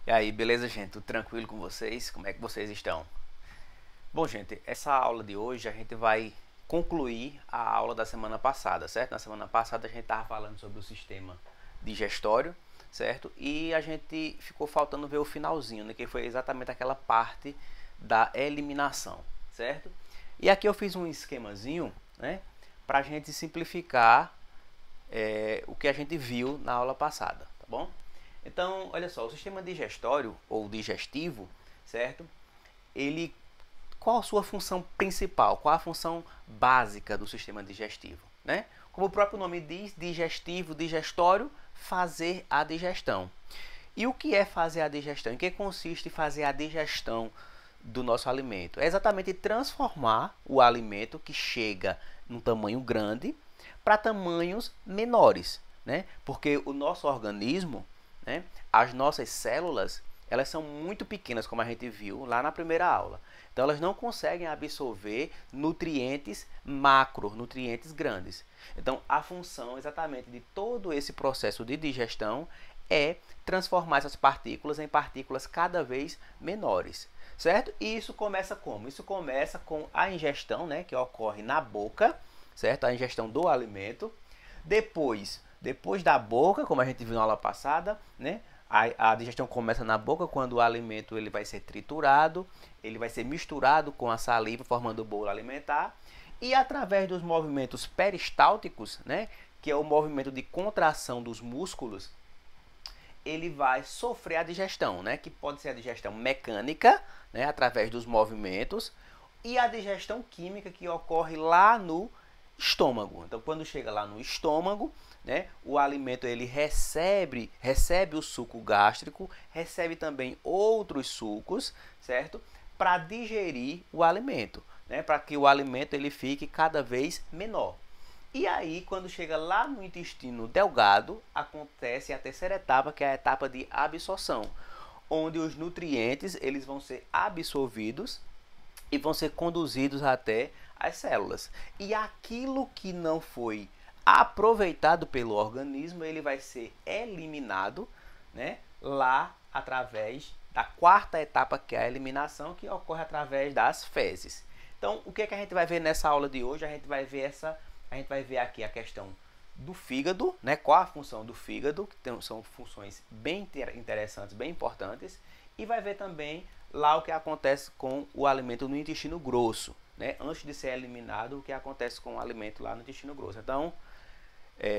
E aí, beleza, gente? Tudo tranquilo com vocês? Como é que vocês estão? Bom, gente, essa aula de hoje a gente vai concluir a aula da semana passada, certo? Na semana passada a gente estava falando sobre o sistema digestório, certo? E a gente ficou faltando ver o finalzinho, né? Que foi exatamente aquela parte da eliminação, certo? E aqui eu fiz um esquemazinho, né? Para a gente simplificar o que a gente viu na aula passada, tá bom? Então, olha só, o sistema digestório ou digestivo, certo? Ele, qual a sua função principal? Qual a função básica do sistema digestivo, né? Como o próprio nome diz, digestivo, digestório, fazer a digestão. E o que é fazer a digestão? Em que consiste fazer a digestão do nosso alimento? É exatamente transformar o alimento que chega num tamanho grande para tamanhos menores, né? Porque o nosso organismo, né, as nossas células, elas são muito pequenas, como a gente viu lá na primeira aula. Então elas não conseguem absorver nutrientes macro, nutrientes grandes. Então a função exatamente de todo esse processo de digestão é transformar essas partículas em partículas cada vez menores, certo? E isso começa como? Isso começa com a ingestão, né, que ocorre na boca, certo? A ingestão do alimento. Depois da boca, como a gente viu na aula passada, né? A digestão começa na boca quando o alimento ele vai ser triturado, ele vai ser misturado com a saliva formando o bolo alimentar e através dos movimentos peristálticos, né, que é o movimento de contração dos músculos, ele vai sofrer a digestão, né, que pode ser a digestão mecânica, né, através dos movimentos, e a digestão química que ocorre lá no estômago. Então, quando chega lá no estômago, né, o alimento ele recebe o suco gástrico, recebe também outros sucos, certo? Para digerir o alimento, né, para que o alimento ele fique cada vez menor. E aí, quando chega lá no intestino delgado, acontece a terceira etapa, que é a etapa de absorção, onde os nutrientes eles vão ser absorvidos e vão ser conduzidos até as células. E aquilo que não foi aproveitado pelo organismo, ele vai ser eliminado, né, lá através da quarta etapa, que é a eliminação, que ocorre através das fezes. Então, o que é que a gente vai ver nessa aula de hoje? A gente vai ver aqui a questão do fígado, né? Qual a função do fígado, que são funções bem interessantes, bem importantes, e vai ver também lá o que acontece com o alimento no intestino grosso, né? Antes de ser eliminado, o que acontece com o alimento lá no intestino grosso. Então,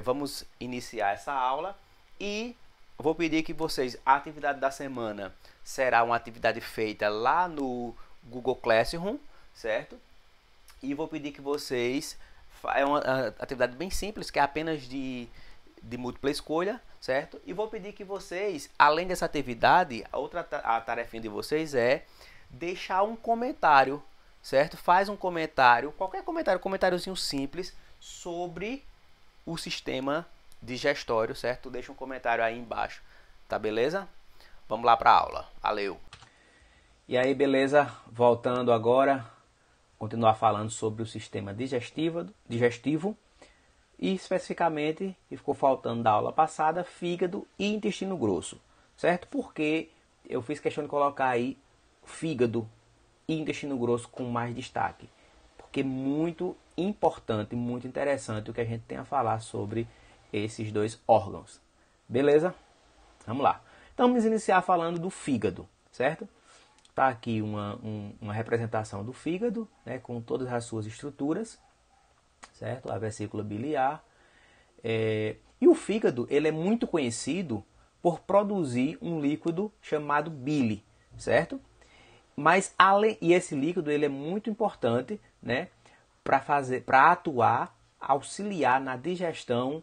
vamos iniciar essa aula e vou pedir que vocês, a atividade da semana será uma atividade feita lá no Google Classroom, certo? E vou pedir que vocês, é uma atividade bem simples, que é apenas de múltipla escolha, certo? E vou pedir que vocês, além dessa atividade, a tarefinha de vocês é deixar um comentário, certo? Faz um comentário, qualquer comentário, um comentáriozinho simples sobre o sistema digestório, certo? Deixa um comentário aí embaixo, tá beleza? Vamos lá para a aula. Valeu! E aí, beleza? Voltando agora, continuar falando sobre o sistema digestivo e especificamente, que ficou faltando da aula passada, fígado e intestino grosso, certo? Porque eu fiz questão de colocar aí fígado e intestino grosso com mais destaque, porque é muito importante, muito interessante o que a gente tem a falar sobre esses dois órgãos. Beleza? Vamos lá. Então vamos iniciar falando do fígado, certo? Está aqui uma representação do fígado, né, com todas as suas estruturas, certo? A vesícula biliar. E o fígado ele é muito conhecido por produzir um líquido chamado bile, certo? Mas e esse líquido ele é muito importante, né, para atuar, auxiliar na digestão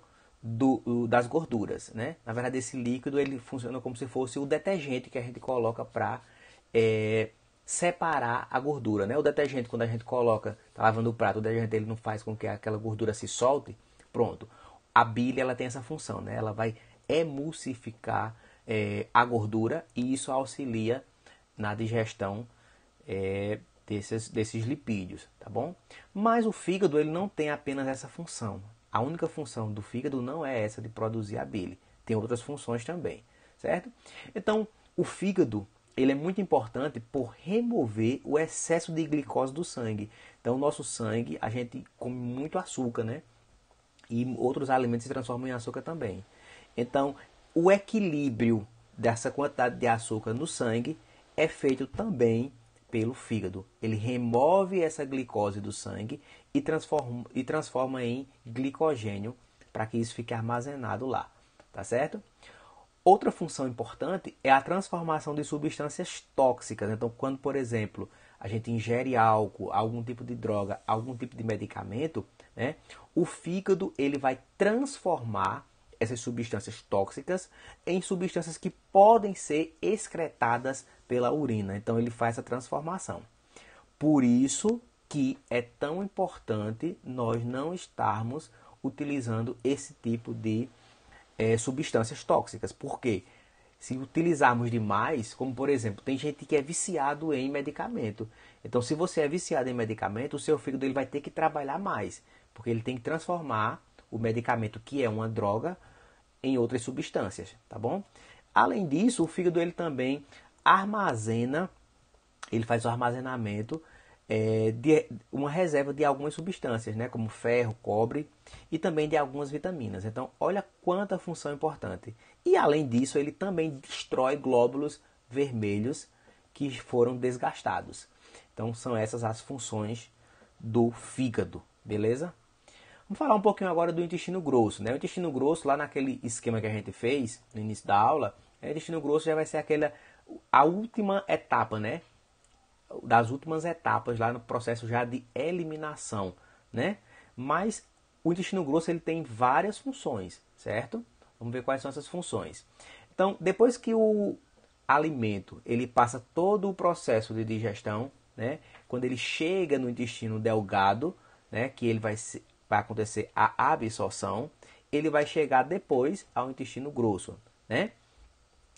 das gorduras, né? Na verdade, esse líquido ele funciona como se fosse o detergente que a gente coloca para separar a gordura, né? O detergente, quando a gente coloca, tá lavando o prato, o detergente ele não faz com que aquela gordura se solte. Pronto. A bile ela tem essa função, né? Ela vai emulsificar a gordura e isso auxilia na digestão desses lipídios, tá bom? Mas o fígado ele não tem apenas essa função. A única função do fígado não é essa de produzir a bile. Tem outras funções também, certo? Então, O fígado, ele é muito importante por remover o excesso de glicose do sangue. Então, o nosso sangue, a gente come muito açúcar, né? E outros alimentos se transformam em açúcar também. Então, o equilíbrio dessa quantidade de açúcar no sangue é feito também pelo fígado. Ele remove essa glicose do sangue e transforma em glicogênio para que isso fique armazenado lá, tá certo? Outra função importante é a transformação de substâncias tóxicas. Então, quando, por exemplo, a gente ingere álcool, algum tipo de droga, algum tipo de medicamento, né, o fígado ele vai transformar essas substâncias tóxicas em substâncias que podem ser excretadas pela urina. Então, ele faz essa transformação. Por isso que é tão importante nós não estarmos utilizando esse tipo de substâncias tóxicas. Por quê? Se utilizarmos demais, como por exemplo, tem gente que é viciado em medicamento. Então, se você é viciado em medicamento, o seu fígado ele vai ter que trabalhar mais, porque ele tem que transformar o medicamento, que é uma droga, em outras substâncias, tá bom? Além disso, o fígado ele também armazena, ele faz o armazenamento de uma reserva de algumas substâncias, né, como ferro, cobre e também de algumas vitaminas. Então, olha quanta função importante. E além disso, ele também destrói glóbulos vermelhos que foram desgastados. Então, são essas as funções do fígado, beleza? Vamos falar um pouquinho agora do intestino grosso, né? O intestino grosso, lá naquele esquema que a gente fez no início da aula, o intestino grosso já vai ser a última etapa, né? Das últimas etapas lá no processo já de eliminação, né? Mas o intestino grosso ele tem várias funções, certo? Vamos ver quais são essas funções. Então, depois que o alimento ele passa todo o processo de digestão, né? Quando ele chega no intestino delgado, né? Que ele vai acontecer a absorção, ele vai chegar depois ao intestino grosso, né?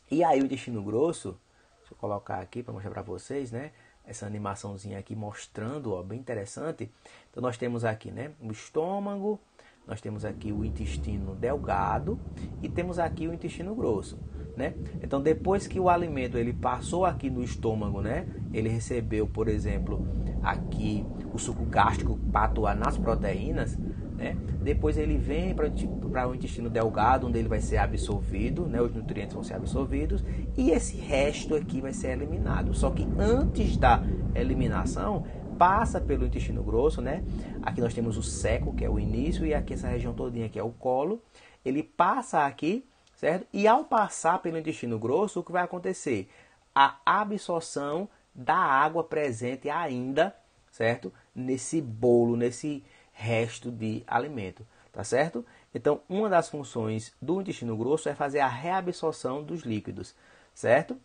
E aí o intestino grosso, deixa eu colocar aqui para mostrar para vocês, né? Essa animaçãozinha aqui mostrando, ó, bem interessante. Então nós temos aqui, né, o estômago, nós temos aqui o intestino delgado e temos aqui o intestino grosso, né? Então depois que o alimento ele passou aqui no estômago, né, ele recebeu, por exemplo, aqui o suco gástrico para atuar nas proteínas, né? Depois ele vem para o intestino delgado, onde ele vai ser absorvido, né? Os nutrientes vão ser absorvidos e esse resto aqui vai ser eliminado. Só que antes da eliminação, passa pelo intestino grosso, né? Aqui nós temos o seco, que é o início, e aqui essa região todinha que é o colo. Ele passa aqui, certo? E ao passar pelo intestino grosso, o que vai acontecer? A absorção da água presente ainda, certo? Nesse bolo, nesse resto de alimento, tá certo? Então, uma das funções do intestino grosso é fazer a reabsorção dos líquidos, certo?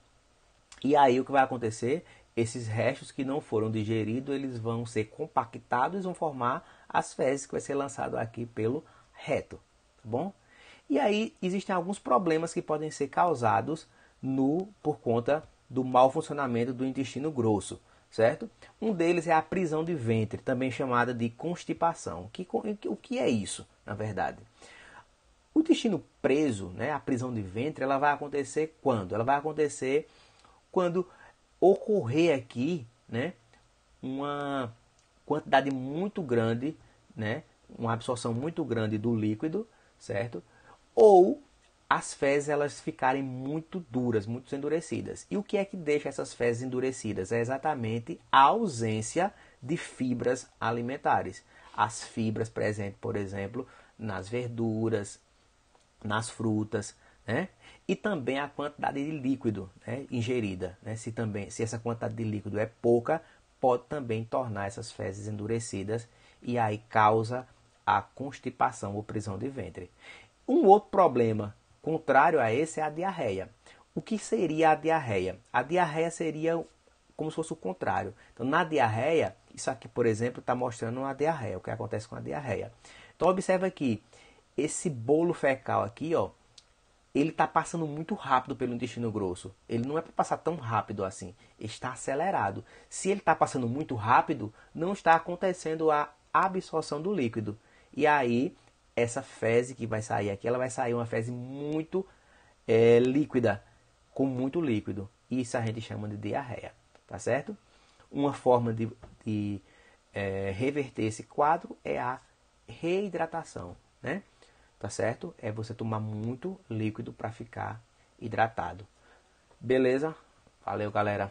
E aí o que vai acontecer? Esses restos que não foram digeridos, eles vão ser compactados e vão formar as fezes que vai ser lançado aqui pelo reto, tá bom? E aí existem alguns problemas que podem ser causados por conta do mau funcionamento do intestino grosso, certo? Um deles é a prisão de ventre, também chamada de constipação. O que é isso, na verdade? O intestino preso, né, a prisão de ventre, ela vai acontecer quando? Ela vai acontecer quando ocorrer aqui, né, uma quantidade muito grande, né, uma absorção muito grande do líquido, certo? Ou as fezes elas ficarem muito duras, muito endurecidas. E o que é que deixa essas fezes endurecidas? É exatamente a ausência de fibras alimentares. As fibras presentes, por exemplo, nas verduras, nas frutas, né? E também a quantidade de líquido, né, ingerida. Né? Se essa quantidade de líquido é pouca, pode também tornar essas fezes endurecidas e aí causa a constipação ou prisão de ventre. Um outro problema contrário a esse é a diarreia. O que seria a diarreia? A diarreia seria como se fosse o contrário. Então, na diarreia, isso aqui, por exemplo, está mostrando uma diarreia, o que acontece com a diarreia. Então, observa aqui, esse bolo fecal aqui, ó, ele está passando muito rápido pelo intestino grosso. Ele não é para passar tão rápido assim. Está acelerado. Se ele está passando muito rápido, não está acontecendo a absorção do líquido. E aí, essa fezes que vai sair aqui, ela vai sair uma fezes muito líquida. com muito líquido. Isso a gente chama de diarreia, tá certo? Uma forma de reverter esse quadro é a reidratação, né? Tá certo? É você tomar muito líquido para ficar hidratado. Beleza? Valeu, galera.